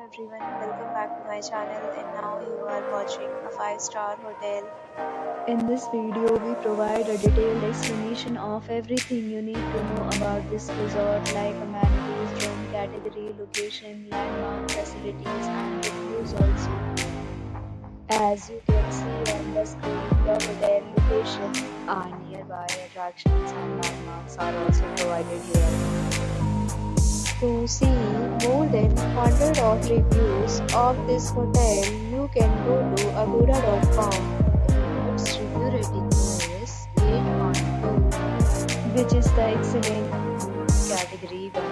everyone, welcome back to my channel and now you are watching a 5-star hotel. In this video, we provide a detailed explanation of everything you need to know about this resort, like amenities, room category, location, landmark facilities, and reviews also. As you can see on the screen, the hotel location and nearby attractions and landmarks are also provided here. To see more than 100 of reviews of this hotel, you can go to agoda.com. Its review rating is 8.2, which is the excellent category 1.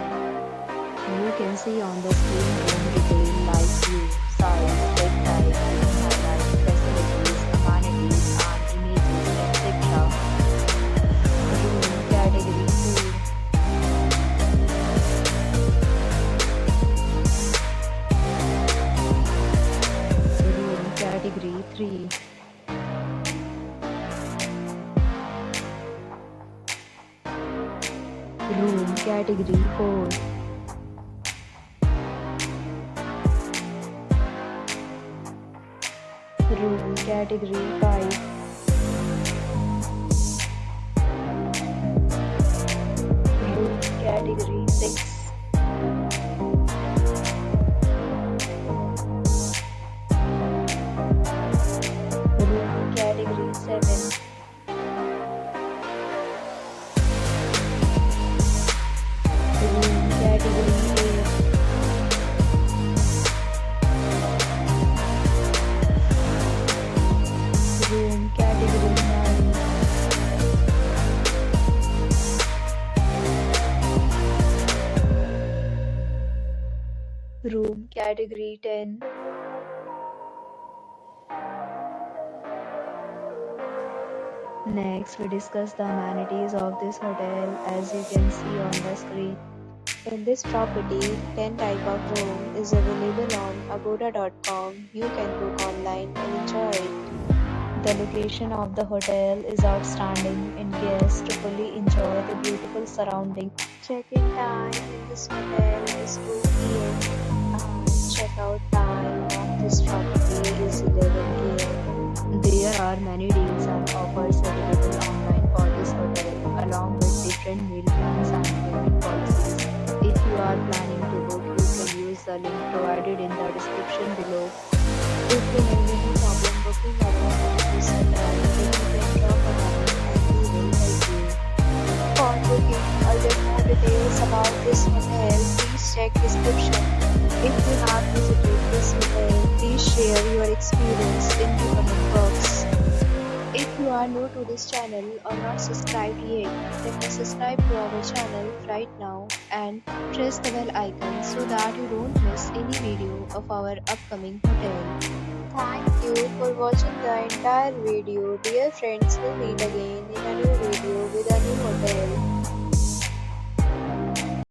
You can see on the screen room detail like view, size, bed type, highlight, facilities, amenities, and images, etc. Room category 2. Room category 3. Room category 4. Room category 5. Room category 6. Room category 7. Room category 8. Room category 9. Room category 10. Next, we discuss the amenities of this hotel as you can see on the screen. In this property, 10 type of room is available on agoda.com. You can book online and enjoy it. The location of the hotel is outstanding and guests to fully enjoy the beautiful surroundings. Check-in time in this hotel is 2 p.m. and check-out time of this property is 11 a.m. There are many deals and offers available online for this hotel, along with different meal plans and payment policies. If you are planning to book, you can use the link provided in the description below. If you have any problem booking a room at this hotel, then you can drop a comment and we will help you. For booking or get more details about this hotel, please check description. If you have visited this hotel, please share your experience in the comment box. If you are new to this channel or not subscribed yet, then subscribe to our channel right now and press the bell icon so that you don't miss any video of our upcoming hotel. Thank you for watching the entire video. Dear friends, we'll meet again in a new video with a new hotel.